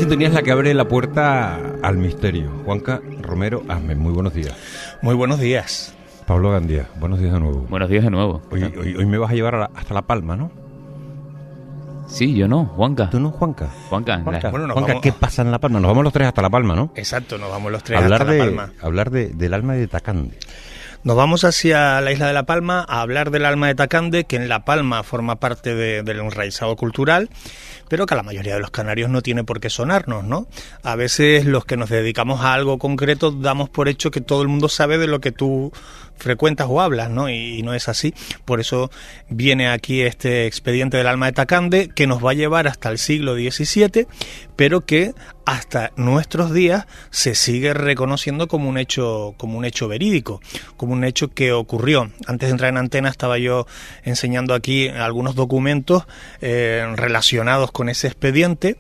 sintonía es la que abre la puerta al misterio. Juanca Romero Asmes, muy buenos días. Muy buenos días. Pablo Gandía, buenos días de nuevo. Buenos días de nuevo. Hoy me vas a llevar hasta La Palma, ¿no? Sí, yo no, Juanca. ¿Tú no, Juanca? Juanca, Bueno, Juanca, ¿qué pasa en La Palma? Nos vamos los tres hasta La Palma, ¿no? Exacto, nos vamos los tres hasta La Palma. Hablar del alma de Tacande. Nos vamos hacia la isla de La Palma a hablar del alma de Tacande, que en La Palma forma parte del enraizado cultural, pero que a la mayoría de los canarios no tiene por qué sonarnos, ¿no? A veces los que nos dedicamos a algo concreto damos por hecho que todo el mundo sabe de lo que tú frecuentas o hablas, ¿no? Y no es así. Por eso viene aquí este expediente del alma de Tacande, que nos va a llevar hasta el siglo XVII, pero que hasta nuestros días se sigue reconociendo como un hecho verídico, como un hecho que ocurrió. Antes de entrar en antena estaba yo enseñando aquí algunos documentos relacionados con ese expediente,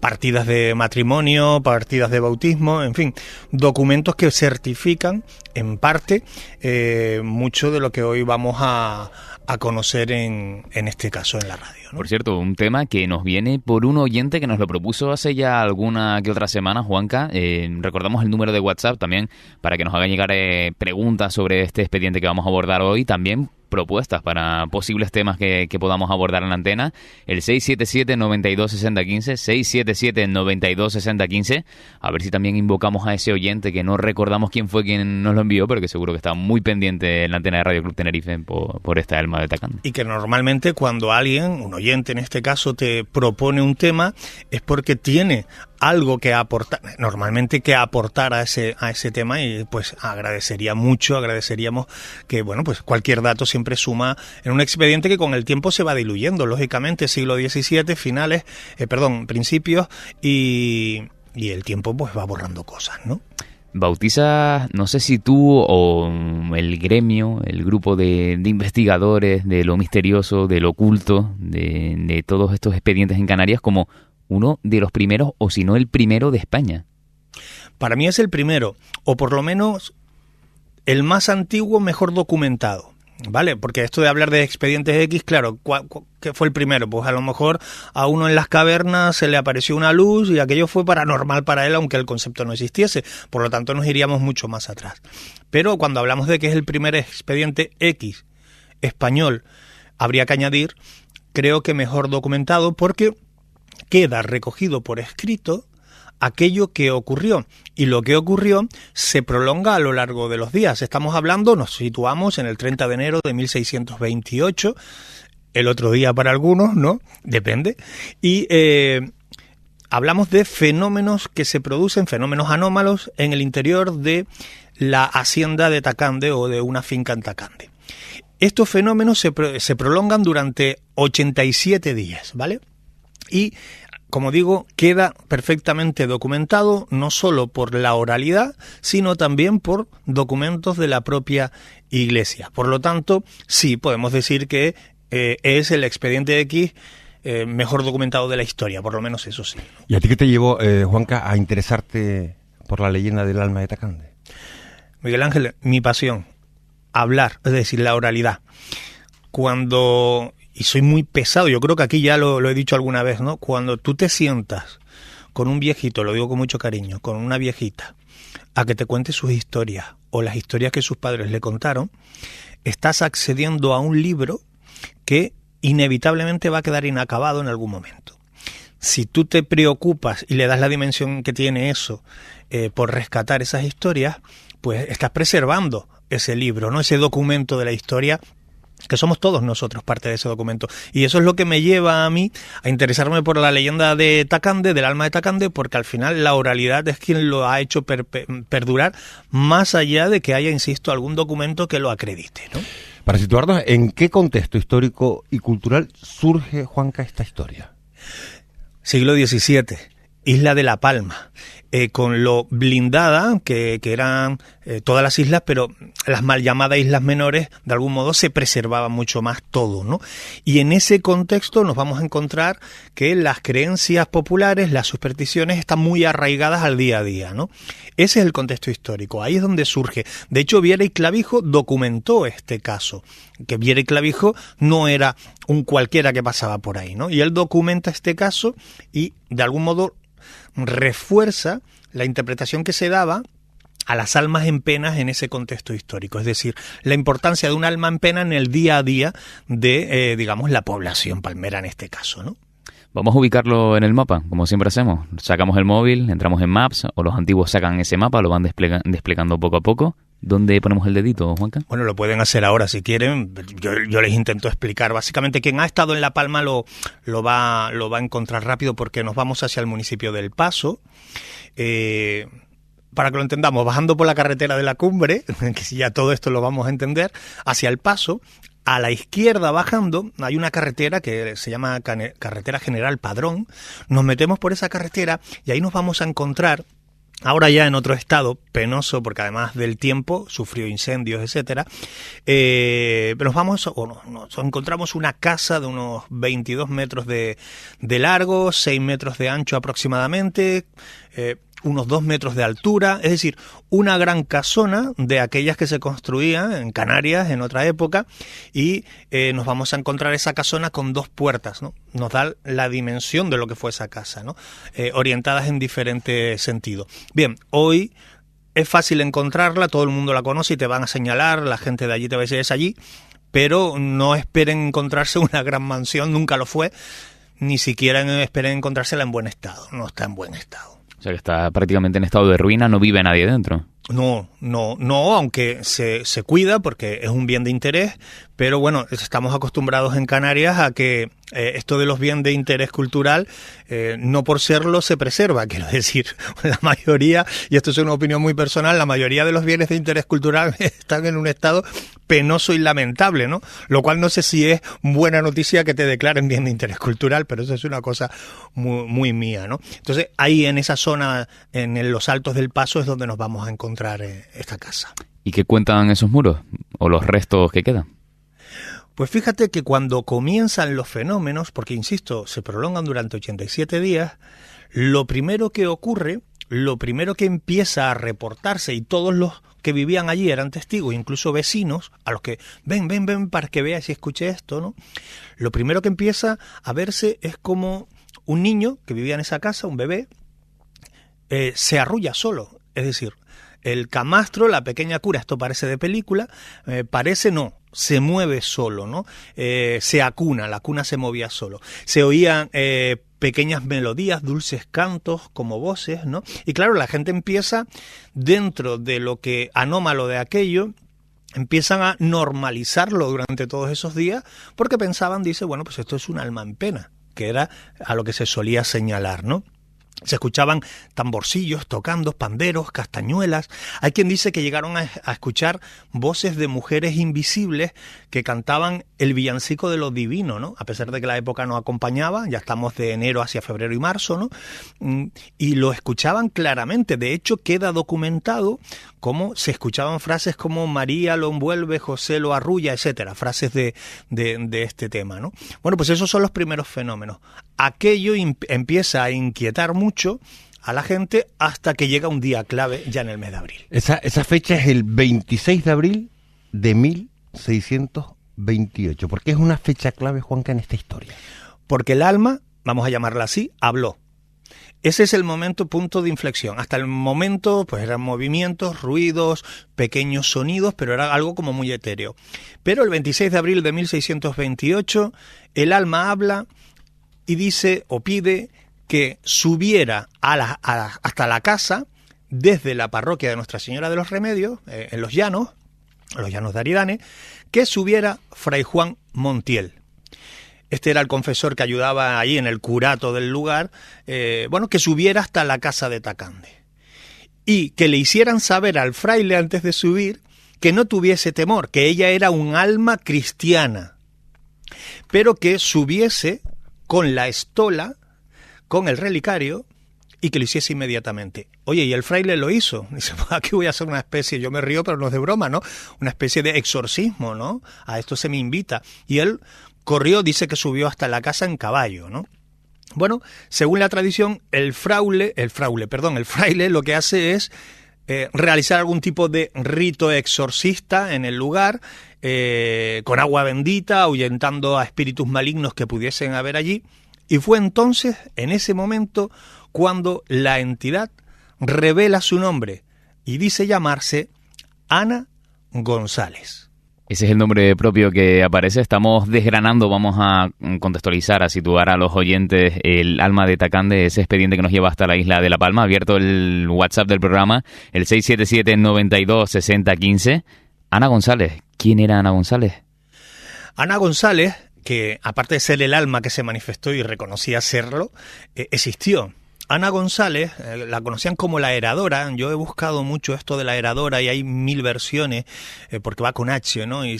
partidas de matrimonio, partidas de bautismo, en fin, documentos que certifican en parte mucho de lo que hoy vamos a conocer en este caso en la radio, ¿no? Por cierto, un tema que nos viene por un oyente que nos lo propuso hace ya alguna que otra semana, Juanca. Recordamos el número de WhatsApp también para que nos hagan llegar preguntas sobre este expediente que vamos a abordar hoy, también propuestas para posibles temas que podamos abordar en la antena, el 677-926015, 677-926015, a ver si también invocamos a ese oyente que no recordamos quién fue quien nos lo envió, pero que seguro que está muy pendiente en la antena de Radio Club Tenerife por esta alma de Tacande. Y que normalmente cuando alguien, un oyente en este caso, te propone un tema, es porque tiene algo que aportar, normalmente que aportar a ese tema, y pues agradeceríamos que, bueno, pues cualquier dato siempre suma en un expediente que con el tiempo se va diluyendo, lógicamente, siglo XVII, principios, y el tiempo pues va borrando cosas, ¿no? Bautiza, no sé si tú o el gremio, el grupo de investigadores de lo misterioso, de lo oculto, de todos estos expedientes en Canarias, como uno de los primeros, o si no el primero de España. Para mí es el primero, o por lo menos el más antiguo, mejor documentado, ¿vale? Porque esto de hablar de expedientes X, claro, ¿qué fue el primero? Pues a lo mejor a uno en las cavernas se le apareció una luz y aquello fue paranormal para él, aunque el concepto no existiese. Por lo tanto, nos iríamos mucho más atrás. Pero cuando hablamos de que es el primer expediente X español, habría que añadir, creo que mejor documentado, porque queda recogido por escrito aquello que ocurrió, y lo que ocurrió se prolonga a lo largo de los días. Estamos hablando, nos situamos en el 30 de enero de 1628, el otro día para algunos, ¿no? Depende. Y hablamos de fenómenos que se producen, fenómenos anómalos, en el interior de la hacienda de Tacande o de una finca en Tacande. Estos fenómenos se prolongan durante 87 días, ¿vale? Y, como digo, queda perfectamente documentado no solo por la oralidad, sino también por documentos de la propia Iglesia. Por lo tanto, sí, podemos decir que es el expediente X mejor documentado de la historia, por lo menos eso sí. ¿Y a ti qué te llevó, Juanca, a interesarte por la leyenda del alma de Tacande? Miguel Ángel, mi pasión, hablar, es decir, la oralidad. Y soy muy pesado, yo creo que aquí ya lo he dicho alguna vez, ¿no? Cuando tú te sientas con un viejito, lo digo con mucho cariño, con una viejita, a que te cuente sus historias o las historias que sus padres le contaron, estás accediendo a un libro que inevitablemente va a quedar inacabado en algún momento. Si tú te preocupas y le das la dimensión que tiene eso por rescatar esas historias, pues estás preservando ese libro, ¿no? Ese documento de la historia, que somos todos nosotros parte de ese documento. Y eso es lo que me lleva a mí a interesarme por la leyenda de Tacande, del alma de Tacande, porque al final la oralidad es quien lo ha hecho perdurar, más allá de que haya, insisto, algún documento que lo acredite, ¿no? Para situarnos, ¿en qué contexto histórico y cultural surge, Juanca, esta historia? Siglo XVII, isla de La Palma. con lo blindada que eran todas las islas, pero las mal llamadas islas menores, de algún modo se preservaba mucho más todo, ¿no? Y en ese contexto nos vamos a encontrar que las creencias populares, las supersticiones, están muy arraigadas al día a día, ¿no? Ese es el contexto histórico, ahí es donde surge. De hecho, Viera y Clavijo documentó este caso, que Viera y Clavijo no era un cualquiera que pasaba por ahí, ¿no? Y él documenta este caso y, de algún modo, refuerza la interpretación que se daba a las almas en penas en ese contexto histórico, es decir, la importancia de un alma en pena en el día a día de, digamos, la población palmera en este caso, ¿no? Vamos a ubicarlo en el mapa, como siempre hacemos. Sacamos el móvil, entramos en Maps, o los antiguos sacan ese mapa, lo van desplegando poco a poco. ¿Dónde ponemos el dedito, Juanca? Bueno, lo pueden hacer ahora si quieren. Yo les intento explicar. Básicamente, quien ha estado en La Palma lo va a encontrar rápido, porque nos vamos hacia el municipio del Paso. Para que lo entendamos, bajando por la carretera de la Cumbre, que si ya todo esto lo vamos a entender, hacia el Paso. A la izquierda, bajando, hay una carretera que se llama Carretera General Padrón. Nos metemos por esa carretera y ahí nos vamos a encontrar, ahora ya en otro estado penoso, porque además del tiempo sufrió incendios, etcétera, nos encontramos una casa de unos 22 metros de largo, 6 metros de ancho aproximadamente, unos 2 metros de altura, es decir, una gran casona de aquellas que se construían en Canarias en otra época, y nos vamos a encontrar esa casona con 2 puertas, ¿no? Nos da la dimensión de lo que fue esa casa, ¿no? Orientadas en diferentes sentidos. Bien, hoy es fácil encontrarla, todo el mundo la conoce y te van a señalar, la gente de allí te va a decir es allí, pero no esperen encontrarse una gran mansión, nunca lo fue, ni siquiera esperen encontrársela en buen estado, no está en buen estado. O sea que está prácticamente en estado de ruina, no vive nadie dentro. No, aunque se cuida porque es un bien de interés, pero bueno, estamos acostumbrados en Canarias a que esto de los bienes de interés cultural, no por serlo se preserva, quiero decir, la mayoría, y esto es una opinión muy personal, la mayoría de los bienes de interés cultural están en un estado penoso y lamentable, ¿no? Lo cual no sé si es buena noticia que te declaren bien de interés cultural, pero eso es una cosa muy, muy mía, ¿no? Entonces, ahí en esa zona, en los Altos del Paso, es donde nos vamos a encontrar esta casa. ¿Y qué cuentan esos muros? ¿O los restos que quedan? Pues fíjate que cuando comienzan los fenómenos, porque insisto, se prolongan durante 87 días, lo primero que ocurre, lo primero que empieza a reportarse, y todos los que vivían allí eran testigos, incluso vecinos, a los que ven para que veas y escuche esto, ¿no? Lo primero que empieza a verse es como un niño que vivía en esa casa, un bebé, se arrulla solo, es decir, el camastro, la pequeña cura, esto parece de película, se mueve solo, ¿no? Se acuna, la cuna se movía solo. Se oían pequeñas melodías, dulces cantos, como voces, ¿no? Y claro, la gente empieza, dentro de lo que anómalo de aquello, empiezan a normalizarlo durante todos esos días, porque pensaban, dice, bueno, pues esto es un alma en pena, que era a lo que se solía señalar, ¿no? Se escuchaban tamborcillos tocando, panderos, castañuelas. Hay quien dice que llegaron a escuchar voces de mujeres invisibles que cantaban el villancico de lo divino, ¿no? A pesar de que la época no acompañaba, ya estamos de enero hacia febrero y marzo, ¿no? Y lo escuchaban claramente. De hecho, queda documentado cómo se escuchaban frases como María lo envuelve, José lo arrulla, etcétera, frases de este tema, ¿no? Bueno, pues esos son los primeros fenómenos. Aquello empieza a inquietar mucho a la gente hasta que llega un día clave ya en el mes de abril. Esa fecha es el 26 de abril de 1628. ¿Por qué es una fecha clave, Juanca, en esta historia? Porque el alma, vamos a llamarla así, habló. Ese es el punto de inflexión. Hasta el momento, pues eran movimientos, ruidos, pequeños sonidos, pero era algo como muy etéreo. Pero el 26 de abril de 1628, el alma habla y dice o pide que subiera hasta la casa, desde la parroquia de Nuestra Señora de los Remedios, en los llanos de Aridane, que subiera Fray Juan Montiel. Este era el confesor que ayudaba ahí en el curato del lugar, que subiera hasta la casa de Tacande. Y que le hicieran saber al fraile antes de subir que no tuviese temor, que ella era un alma cristiana, pero que subiese con la estola, con el relicario, y que lo hiciese inmediatamente. Oye, y el fraile lo hizo. Dice, pues aquí voy a hacer una especie, yo me río, pero no es de broma, ¿no? Una especie de exorcismo, ¿no? A esto se me invita. Y él corrió, dice que subió hasta la casa en caballo, ¿no? Bueno, según la tradición, el fraile lo que hace es realizar algún tipo de rito exorcista en el lugar, con agua bendita, ahuyentando a espíritus malignos que pudiesen haber allí. Y fue entonces, en ese momento, cuando la entidad revela su nombre y dice llamarse Ana González. Ese es el nombre propio que aparece. Estamos desgranando, vamos a contextualizar, a situar a los oyentes el alma de Tacande, ese expediente que nos lleva hasta la isla de La Palma. Abierto el WhatsApp del programa, el 677-92-6015. Ana González. ¿Quién era Ana González? Ana González, que aparte de ser el alma que se manifestó y reconocía serlo, existió. Ana González, la conocían como la Heradora. Yo he buscado mucho esto de la Heradora y hay 1000 versiones, porque va con H, ¿no? Y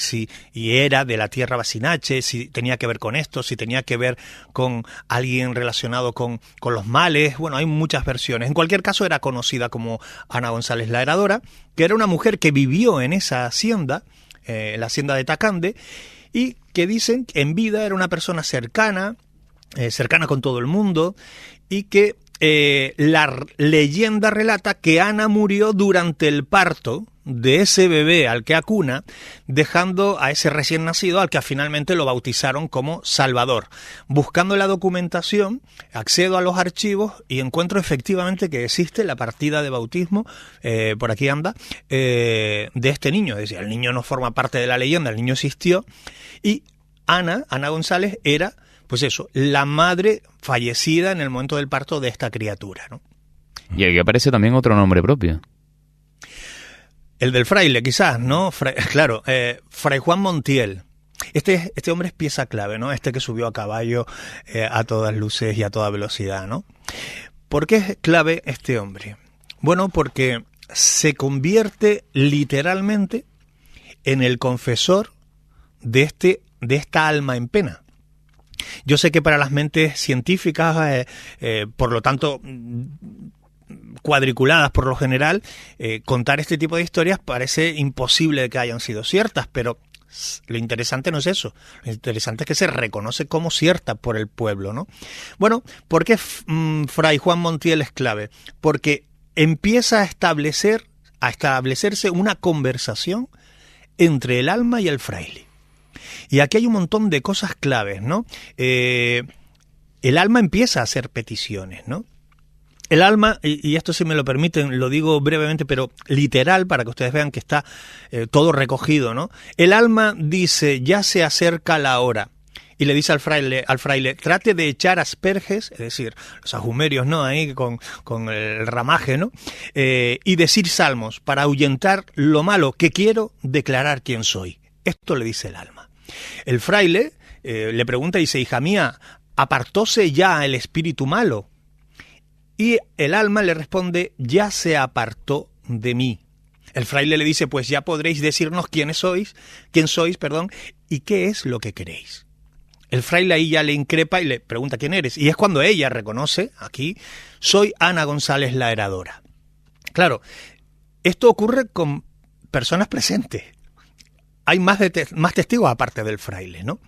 era de la tierra va sin H, si tenía que ver con esto, si tenía que ver con alguien relacionado con los males. Bueno, hay muchas versiones. En cualquier caso, era conocida como Ana González la Heradora, que era una mujer que vivió en esa hacienda, la hacienda de Tacande, y que dicen que en vida era una persona cercana con todo el mundo, y que la leyenda relata que Ana murió durante el parto de ese bebé al que acuna, dejando a ese recién nacido al que finalmente lo bautizaron como Salvador. Buscando la documentación, accedo a los archivos y encuentro efectivamente que existe la partida de bautismo, por aquí anda, de este niño. Es decir, el niño no forma parte de la leyenda, el niño existió, y Ana González era, pues eso, la madre fallecida en el momento del parto de esta criatura, ¿no? Y aquí aparece también otro nombre propio. El del fraile, quizás, ¿no? Claro, Fray Juan Montiel. Este hombre es pieza clave, ¿no? Este que subió a caballo a todas luces y a toda velocidad, ¿no? ¿Por qué es clave este hombre? Bueno, porque se convierte literalmente en el confesor de esta alma en pena. Yo sé que para las mentes científicas, por lo tanto cuadriculadas por lo general, contar este tipo de historias parece imposible que hayan sido ciertas, pero lo interesante no es eso. Lo interesante es que se reconoce como cierta por el pueblo, ¿no? Bueno, ¿por qué Fray Juan Montiel es clave? Porque empieza a establecerse una conversación entre el alma y el fraile. Y aquí hay un montón de cosas claves, ¿no? El alma empieza a hacer peticiones, ¿no? El alma, y esto si me lo permiten, lo digo brevemente, pero literal, para que ustedes vean que está todo recogido, ¿no? El alma dice, ya se acerca la hora. Y le dice al fraile, trate de echar asperges, es decir, los ajumerios, ¿no? Ahí con el ramaje, ¿no? Y decir salmos para ahuyentar lo malo, que quiero declarar quién soy. Esto le dice el alma. El fraile le pregunta y dice, hija mía, ¿apartóse ya el espíritu malo? Y el alma le responde, ya se apartó de mí. El fraile le dice, pues ya podréis decirnos quién sois, y qué es lo que queréis. El fraile ahí ya le increpa y le pregunta quién eres. Y es cuando ella reconoce, aquí, soy Ana González la Heradora. Claro, esto ocurre con personas presentes. Hay más testigos aparte del fraile, ¿no?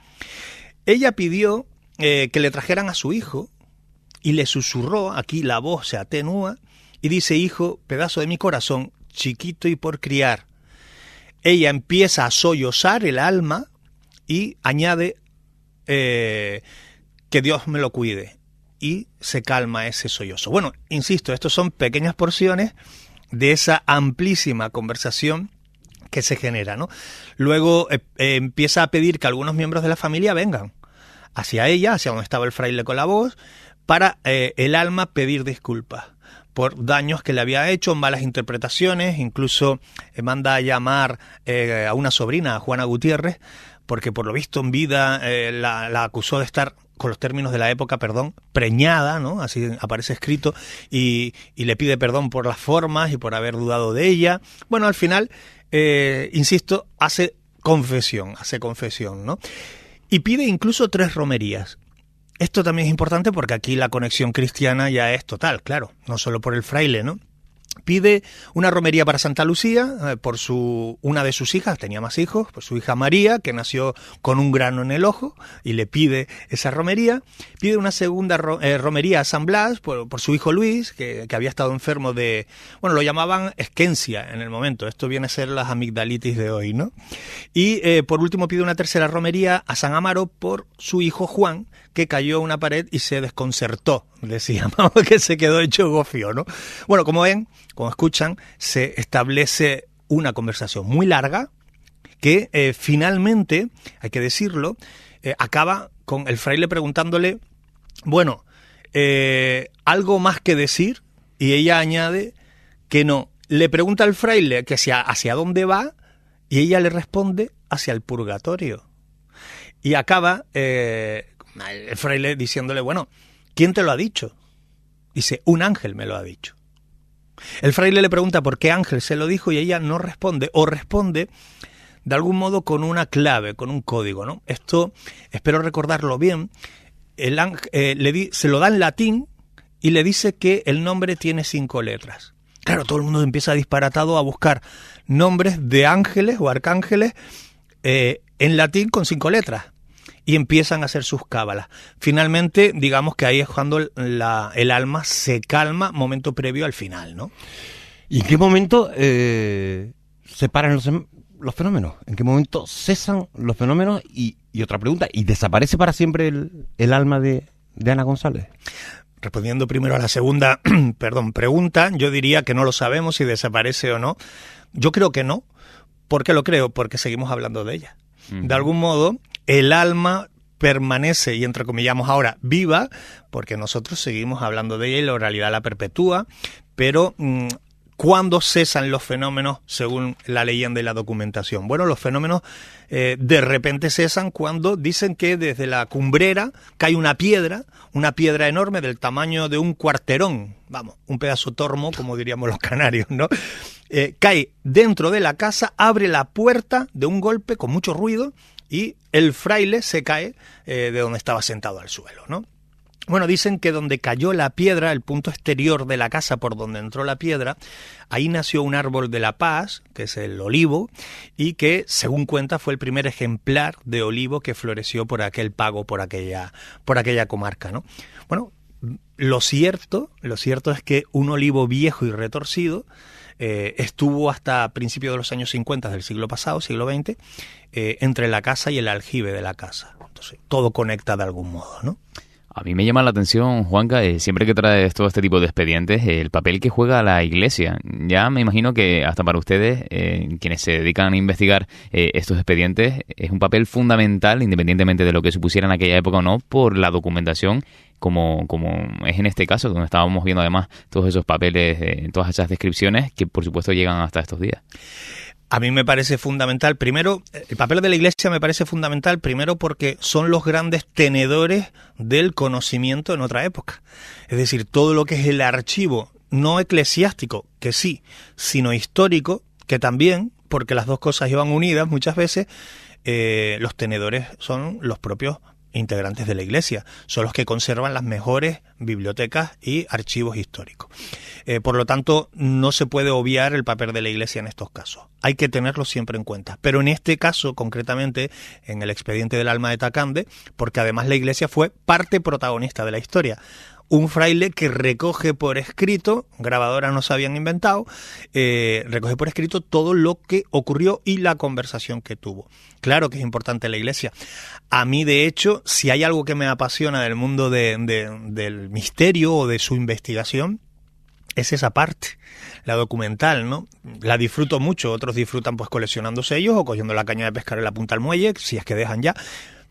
Ella pidió que le trajeran a su hijo y le susurró, aquí la voz se atenúa y dice, hijo, pedazo de mi corazón, chiquito y por criar. Ella empieza a sollozar el alma y añade que Dios me lo cuide, y se calma ese sollozo. Bueno, insisto, estos son pequeñas porciones de esa amplísima conversación que se genera, ¿no? Luego empieza a pedir que algunos miembros de la familia vengan hacia ella, hacia donde estaba el fraile con la voz, para el alma pedir disculpas por daños que le había hecho, malas interpretaciones. Incluso manda a llamar a una sobrina, a Juana Gutiérrez, porque por lo visto en vida la acusó de estar, con los términos de la época, preñada, ¿no? Así aparece escrito, y le pide perdón por las formas y por haber dudado de ella. Bueno, al final, insisto, hace confesión, ¿no? Y pide incluso 3 romerías. Esto también es importante porque aquí la conexión cristiana ya es total, claro, no solo por el fraile, ¿no? Pide una romería para Santa Lucía por una de sus hijas, tenía más hijos, por su hija María, que nació con un grano en el ojo, y le pide esa romería. Pide una segunda romería a San Blas por su hijo Luis, que había estado enfermo de, bueno, lo llamaban esquencia en el momento, esto viene a ser las amigdalitis de hoy, ¿no? Y por último pide una tercera romería a San Amaro por su hijo Juan, que cayó a una pared y se desconcertó, decíamos, que se quedó hecho gofio, ¿no? Bueno, como ven, como escuchan, se establece una conversación muy larga que finalmente, hay que decirlo, acaba con el fraile preguntándole, bueno, ¿algo más que decir? Y ella añade que no. Le pregunta al fraile que hacia dónde va y ella le responde hacia el purgatorio. Y acaba el fraile diciéndole, bueno, ¿quién te lo ha dicho? Dice, un ángel me lo ha dicho. El fraile le pregunta por qué ángel se lo dijo y ella no responde, o responde de algún modo con una clave, con un código, ¿no? Esto, espero recordarlo bien, el ángel, se lo da en latín y le dice que el nombre tiene 5 letras. Claro, todo el mundo empieza disparatado a buscar nombres de ángeles o arcángeles en latín con 5 letras. Y empiezan a hacer sus cábalas. Finalmente, digamos que ahí es cuando el alma se calma, momento previo al final, ¿no? ¿Y en qué momento se paran los fenómenos? ¿En qué momento cesan los fenómenos? Y otra pregunta, ¿y desaparece para siempre el alma de Ana González? Respondiendo primero a la segunda pregunta, yo diría que no lo sabemos si desaparece o no. Yo creo que no. ¿Por qué lo creo? Porque seguimos hablando de ella. De algún modo, el alma permanece, y entrecomillamos ahora, viva, porque nosotros seguimos hablando de ella y la oralidad la perpetúa, pero ¿cuándo cesan los fenómenos según la leyenda y la documentación? Bueno, los fenómenos de repente cesan cuando dicen que desde la cumbrera cae una piedra enorme del tamaño de un cuarterón, vamos, un pedazo tormo, como diríamos los canarios, ¿no? Cae dentro de la casa, abre la puerta de un golpe con mucho ruido y el fraile se cae de donde estaba sentado al suelo, ¿no? Bueno, dicen que donde cayó la piedra, el punto exterior de la casa por donde entró la piedra, ahí nació un árbol de la paz, que es el olivo, y que, según cuenta, fue el primer ejemplar de olivo que floreció por aquel pago, por aquella comarca, ¿no? Bueno, lo cierto es que un olivo viejo y retorcido estuvo hasta principios de los años 50 del siglo pasado, siglo XX, entre la casa y el aljibe de la casa. Entonces, todo conecta de algún modo, ¿no? A mí me llama la atención, Juanca, siempre que traes todo este tipo de expedientes, el papel que juega la Iglesia. Ya me imagino que hasta para ustedes, quienes se dedican a investigar estos expedientes, es un papel fundamental, independientemente de lo que supusiera en aquella época o no, por la documentación, como es en este caso, donde estábamos viendo además todos esos papeles, todas esas descripciones que por supuesto llegan hasta estos días. A mí me parece fundamental, primero, el papel de la Iglesia me parece fundamental, primero porque son los grandes tenedores del conocimiento en otra época. Es decir, todo lo que es el archivo, no eclesiástico, que sí, sino histórico, que también, porque las dos cosas iban unidas muchas veces, los tenedores son los propios integrantes de la Iglesia, son los que conservan las mejores bibliotecas y archivos históricos. Por lo tanto, no se puede obviar el papel de la Iglesia en estos casos. Hay que tenerlo siempre en cuenta. Pero en este caso, concretamente, en el expediente del alma de Tacande, porque además la Iglesia fue parte protagonista de la historia. Un fraile que recoge por escrito, grabadoras no se habían inventado, recoge por escrito todo lo que ocurrió y la conversación que tuvo. Claro que es importante la Iglesia. A mí, de hecho, si hay algo que me apasiona del mundo del misterio o de su investigación, es esa parte, la documental, ¿no? La disfruto mucho, otros disfrutan pues coleccionándose ellos o cogiendo la caña de pescar en la punta del muelle, si es que dejan ya.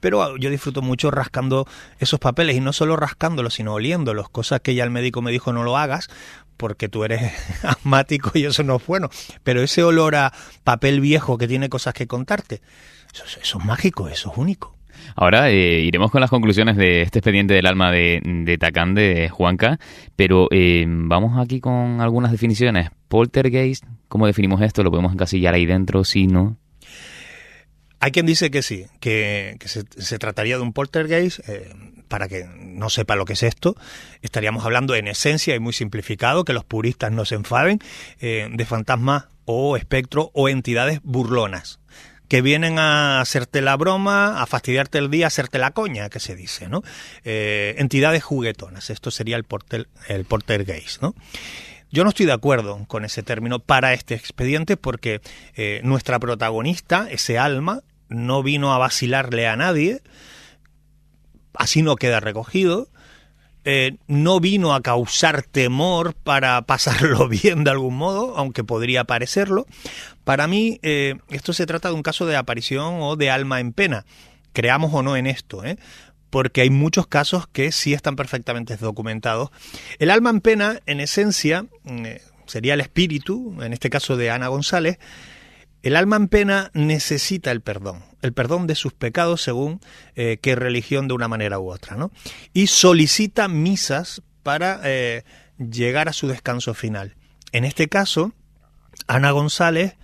Pero yo disfruto mucho rascando esos papeles, y no solo rascándolos, sino oliéndolos, cosas que ya el médico me dijo no lo hagas porque tú eres asmático y eso no es bueno. Pero ese olor a papel viejo que tiene cosas que contarte, eso es mágico, eso es único. Ahora iremos con las conclusiones de este expediente del alma de Tacande, Juanca, pero vamos aquí con algunas definiciones. Poltergeist, ¿cómo definimos esto? ¿Lo podemos encasillar ahí dentro? Sí, ¿no? Hay quien dice que sí, que se trataría de un poltergeist. Para que no sepa lo que es esto, estaríamos hablando en esencia y muy simplificado, que los puristas no se enfaden, de fantasmas o espectros o entidades burlonas, que vienen a hacerte la broma, a fastidiarte el día, a hacerte la coña, que se dice, ¿no? Entidades juguetonas, esto sería el poltergeist, ¿no? Yo no estoy de acuerdo con ese término para este expediente porque nuestra protagonista, ese alma, no vino a vacilarle a nadie, así no queda recogido, no vino a causar temor para pasarlo bien de algún modo, aunque podría parecerlo. Para mí, esto se trata de un caso de aparición o de alma en pena, creamos o no en esto, porque hay muchos casos que sí están perfectamente documentados. El alma en pena, en esencia, sería el espíritu, en este caso de Ana González. El alma en pena necesita el perdón de sus pecados según qué religión de una manera u otra, ¿no? Y solicita misas para llegar a su descanso final. En este caso, Ana González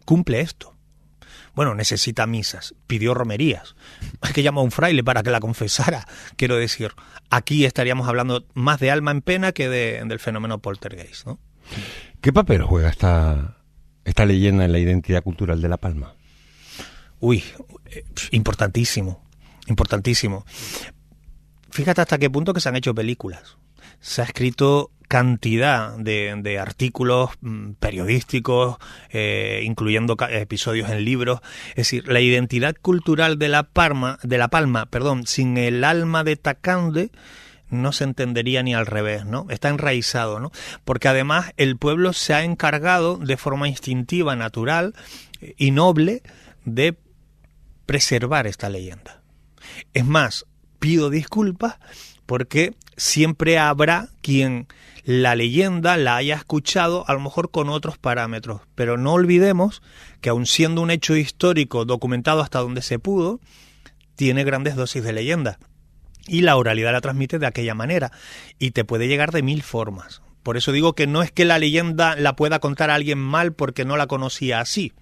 cumple esto. Bueno, necesita misas, pidió romerías. Es que llamó a un fraile para que la confesara. Quiero decir, aquí estaríamos hablando más de alma en pena que del fenómeno poltergeist, ¿no? ¿Qué papel juega esta leyenda en la identidad cultural de La Palma? Uy, importantísimo, importantísimo. Fíjate hasta qué punto que se han hecho películas. Se ha escrito cantidad de artículos periodísticos, incluyendo episodios en libros. Es decir, la identidad cultural de La Palma, sin el alma de Tacande, no se entendería ni al revés, ¿no? Está enraizado, ¿no? Porque además el pueblo se ha encargado de forma instintiva, natural y noble de preservar esta leyenda. Es más, pido disculpas porque siempre habrá quien la leyenda la haya escuchado a lo mejor con otros parámetros, pero no olvidemos que aun siendo un hecho histórico documentado hasta donde se pudo, tiene grandes dosis de leyenda. Y la oralidad la transmite de aquella manera y te puede llegar de 1000 formas. Por eso digo que no es que la leyenda la pueda contar a alguien mal porque no la conocía así.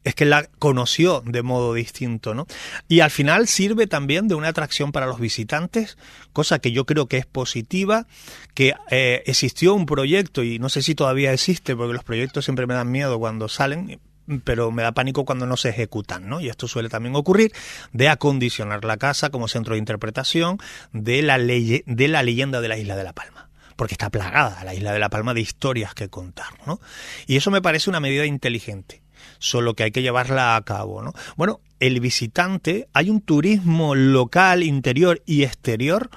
Es que la conoció de modo distinto, ¿no? Y al final sirve también de una atracción para los visitantes, cosa que yo creo que es positiva, que existió un proyecto, y no sé si todavía existe, porque los proyectos siempre me dan miedo cuando salen, pero me da pánico cuando no se ejecutan, ¿no? Y esto suele también ocurrir, de acondicionar la casa como centro de interpretación de la leyenda de la isla de La Palma. Porque está plagada la isla de La Palma de historias que contar, ¿no? Y eso me parece una medida inteligente, solo que hay que llevarla a cabo, ¿no? Bueno, el visitante, hay un turismo local, interior y exterior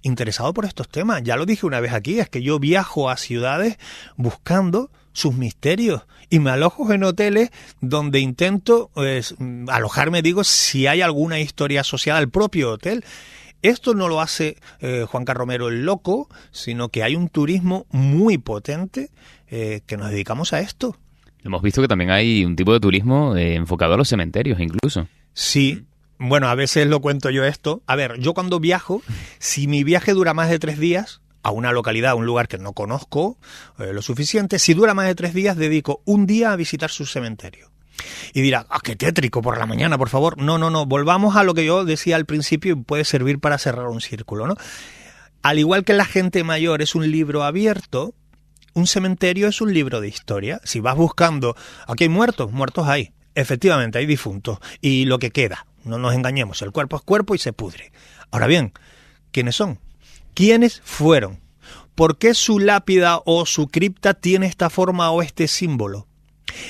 interesado por estos temas. Ya lo dije una vez aquí, es que yo viajo a ciudades buscando sus misterios y me alojo en hoteles donde intento alojarme, digo, si hay alguna historia asociada al propio hotel. Esto no lo hace Juanca Romero el loco, sino que hay un turismo muy potente que nos dedicamos a esto. Hemos visto que también hay un tipo de turismo enfocado a los cementerios incluso. Sí. Bueno, a veces lo cuento yo esto. A ver, yo cuando viajo, si mi viaje dura más de 3 días, a una localidad, a un lugar que no conozco lo suficiente, si dura más de 3 días, dedico un día a visitar su cementerio. Y dirá, qué tétrico por la mañana, por favor. No, volvamos a lo que yo decía al principio y puede servir para cerrar un círculo, ¿no? Al igual que la gente mayor es un libro abierto, un cementerio es un libro de historia. Si vas buscando, aquí hay muertos hay. Efectivamente, hay difuntos. Y lo que queda, no nos engañemos, el cuerpo es cuerpo y se pudre. Ahora bien, ¿quiénes son? ¿Quiénes fueron? ¿Por qué su lápida o su cripta tiene esta forma o este símbolo?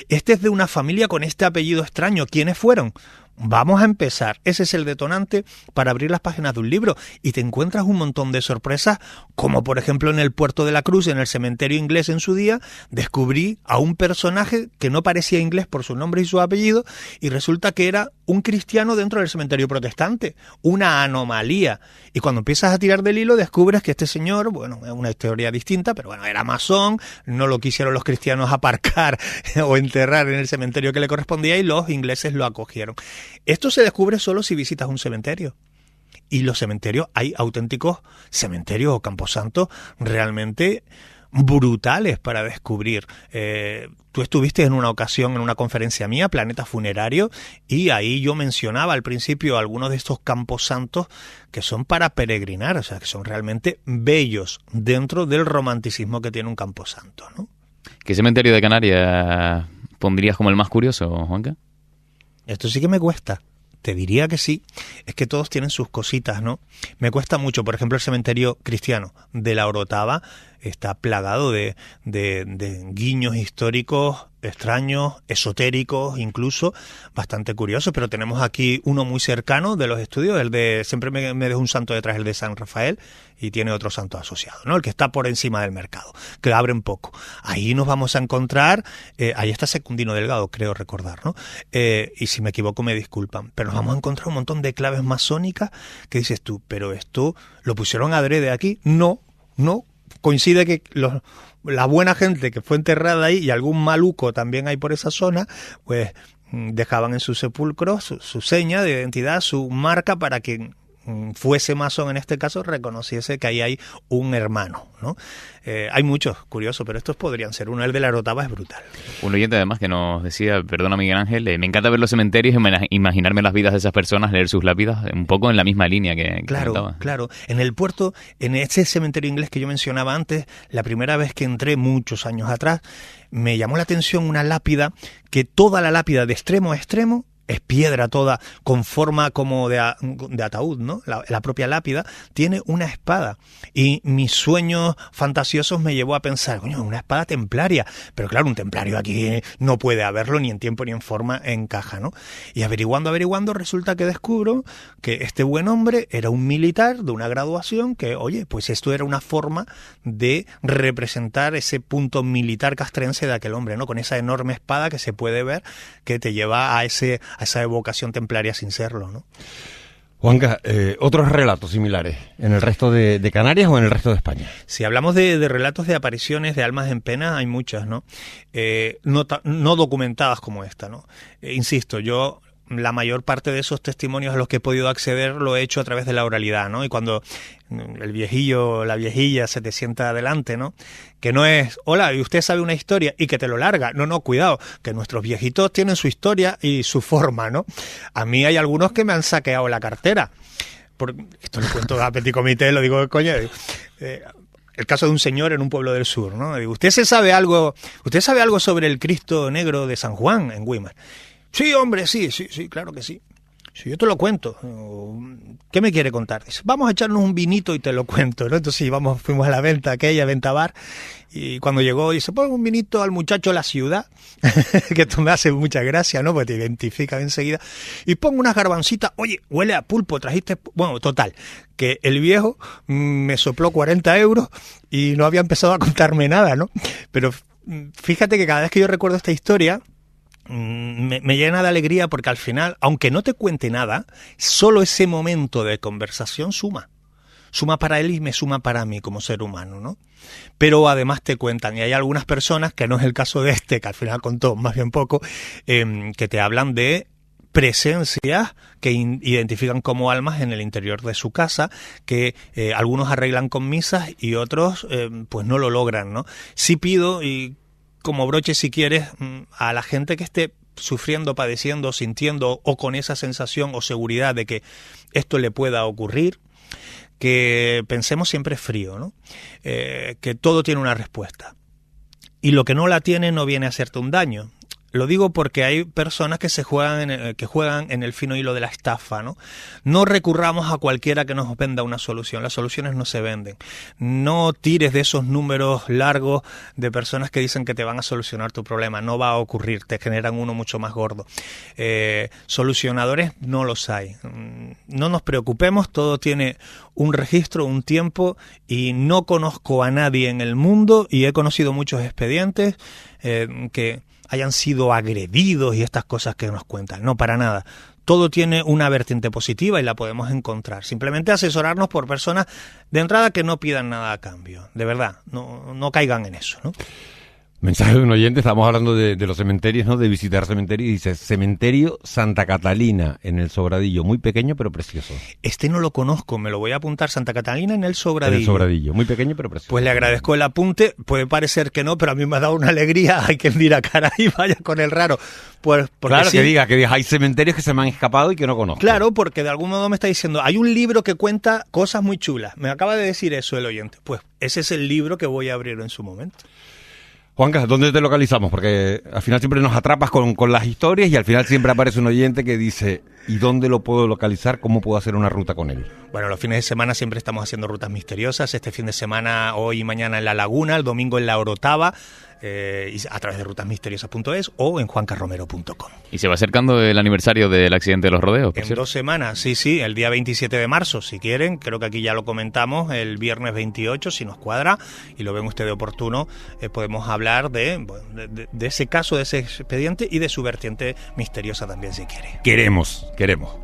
Este es de una familia con este apellido extraño. ¿Quiénes fueron? Vamos a empezar. Ese es el detonante para abrir las páginas de un libro y te encuentras un montón de sorpresas, como por ejemplo en el Puerto de la Cruz, en el cementerio inglés en su día, descubrí a un personaje que no parecía inglés por su nombre y su apellido y resulta que era un cristiano dentro del cementerio protestante. Una anomalía. Y cuando empiezas a tirar del hilo descubres que este señor, bueno, es una historia distinta, pero bueno, era masón, no lo quisieron los cristianos aparcar o enterrar en el cementerio que le correspondía y los ingleses lo acogieron. Esto se descubre solo si visitas un cementerio. Y los cementerios, hay auténticos cementerios o camposantos realmente brutales para descubrir. Tú estuviste en una ocasión en una conferencia mía, Planeta Funerario, y ahí yo mencionaba al principio algunos de estos camposantos que son para peregrinar, o sea, que son realmente bellos dentro del romanticismo que tiene un camposanto, ¿no? ¿Qué cementerio de Canarias pondrías como el más curioso, Juanca? Esto sí que me cuesta. Te diría que sí. Es que todos tienen sus cositas, ¿no? Me cuesta mucho. Por ejemplo, el cementerio cristiano de la Orotava está plagado de guiños históricos extraños, esotéricos, incluso bastante curiosos, pero tenemos aquí uno muy cercano de los estudios, el de, siempre me dejo un santo detrás, el de San Rafael, y tiene otro santo asociado, ¿no? El que está por encima del mercado, que abren poco. Ahí nos vamos a encontrar, ahí está Secundino Delgado, creo recordar, ¿no? Y si me equivoco me disculpan, pero nos vamos a encontrar un montón de claves masónicas que dices tú, pero esto lo pusieron adrede aquí. No, coincide que la buena gente que fue enterrada ahí y algún maluco también hay por esa zona, pues dejaban en su sepulcro su seña de identidad, su marca, para que fuese masón en este caso reconociese que ahí hay un hermano, ¿no? Hay muchos, curiosos, pero estos podrían ser uno. El de la Orotava es brutal. Un oyente además que nos decía, perdona Miguel Ángel, me encanta ver los cementerios y imaginarme las vidas de esas personas, leer sus lápidas, un poco en la misma línea que comentaba. Claro. En el puerto, en ese cementerio inglés que yo mencionaba antes, la primera vez que entré muchos años atrás, me llamó la atención una lápida, que toda la lápida de extremo a extremo es piedra toda, con forma como de ataúd, ¿no? La propia lápida tiene una espada. Y mis sueños fantasiosos me llevó a pensar, coño, una espada templaria. Pero claro, un templario aquí no puede haberlo, ni en tiempo ni en forma encaja, ¿no? Y averiguando, resulta que descubro que este buen hombre era un militar de una graduación que, oye, pues esto era una forma de representar ese punto militar castrense de aquel hombre, ¿no? Con esa enorme espada que se puede ver que te lleva a esa evocación templaria sin serlo, ¿no? Juanca, ¿otros relatos similares en el resto de Canarias o en el resto de España? Si hablamos de relatos de apariciones de almas en pena, hay muchas, ¿no? No documentadas como esta, ¿no? Insisto, yo la mayor parte de esos testimonios a los que he podido acceder lo he hecho a través de la oralidad, ¿no? Y cuando el viejillo o la viejilla se te sienta adelante, ¿no? Que no es, hola, y usted sabe una historia y que te lo larga. No, cuidado, que nuestros viejitos tienen su historia y su forma, ¿no? A mí hay algunos que me han saqueado la cartera. Esto lo cuento a petit comité, lo digo, coño, el caso de un señor en un pueblo del sur, ¿no? Digo, ¿usted sabe algo sobre el Cristo Negro de San Juan en Güímar? Sí, hombre, sí, claro que sí. Sí, yo te lo cuento. ¿Qué me quiere contar? Dice, vamos a echarnos un vinito y te lo cuento, ¿no? Entonces fuimos a la venta bar, y cuando llegó dice, pon un vinito al muchacho de la ciudad, que esto me hace mucha gracia, ¿no? Porque te identifican enseguida. Y pongo unas garbancitas, oye, huele a pulpo, trajiste... Bueno, total, que el viejo me sopló 40 euros y no había empezado a contarme nada, ¿no? Pero fíjate que cada vez que yo recuerdo esta historia, me llena de alegría, porque al final, aunque no te cuente nada, solo ese momento de conversación suma para él y me suma para mí como ser humano, ¿no? Pero además te cuentan, y hay algunas personas, que no es el caso de este, que al final contó más bien poco, que te hablan de presencias que identifican como almas en el interior de su casa, que algunos arreglan con misas y otros pues no lo logran, ¿no? Sí pido, y como broche si quieres, a la gente que esté sufriendo, padeciendo, sintiendo o con esa sensación o seguridad de que esto le pueda ocurrir, que pensemos siempre frío, ¿no? Que todo tiene una respuesta. Y lo que no la tiene no viene a hacerte un daño. Lo digo porque hay personas que juegan en el fino hilo de la estafa, ¿no? No recurramos a cualquiera que nos venda una solución. Las soluciones no se venden. No tires de esos números largos de personas que dicen que te van a solucionar tu problema. No va a ocurrir. Te generan uno mucho más gordo. Solucionadores no los hay. No nos preocupemos. Todo tiene un registro, un tiempo, y no conozco a nadie en el mundo, y he conocido muchos expedientes que hayan sido agredidos y estas cosas que nos cuentan. No, para nada. Todo tiene una vertiente positiva y la podemos encontrar. Simplemente asesorarnos por personas de entrada que no pidan nada a cambio. De verdad, no caigan en eso, ¿no? Mensaje de un oyente, estamos hablando de los cementerios, ¿no? De visitar cementerios, y dice, Cementerio Santa Catalina, en el Sobradillo, muy pequeño pero precioso. Este no lo conozco, me lo voy a apuntar, Santa Catalina en el Sobradillo. En el Sobradillo, muy pequeño pero precioso. Pues le agradezco el apunte, puede parecer que no, pero a mí me ha dado una alegría, hay quien dirá, caray, vaya con el raro. Pues porque claro, sí, que diga, hay cementerios que se me han escapado y que no conozco. Claro, porque de algún modo me está diciendo, hay un libro que cuenta cosas muy chulas. Me acaba de decir eso el oyente. Pues ese es el libro que voy a abrir en su momento. Juanca, ¿dónde te localizamos? Porque al final siempre nos atrapas con las historias y al final siempre aparece un oyente que dice, ¿y dónde lo puedo localizar? ¿Cómo puedo hacer una ruta con él? Bueno, los fines de semana siempre estamos haciendo rutas misteriosas. Este fin de semana, hoy y mañana en La Laguna, el domingo en La Orotava, a través de rutasmisteriosas.es o en juancarromero.com. Y se va acercando el aniversario del accidente de los rodeos. En 2 semanas, sí, el día 27 de marzo, si quieren, creo que aquí ya lo comentamos, el viernes 28, si nos cuadra, y lo ven ustedes oportuno, podemos hablar de ese caso, de ese expediente y de su vertiente misteriosa también, si quiere. Queremos.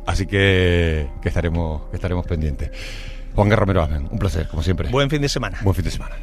Así que estaremos pendientes. Juan Romero, un placer, como siempre. Buen fin de semana. Buen fin de semana.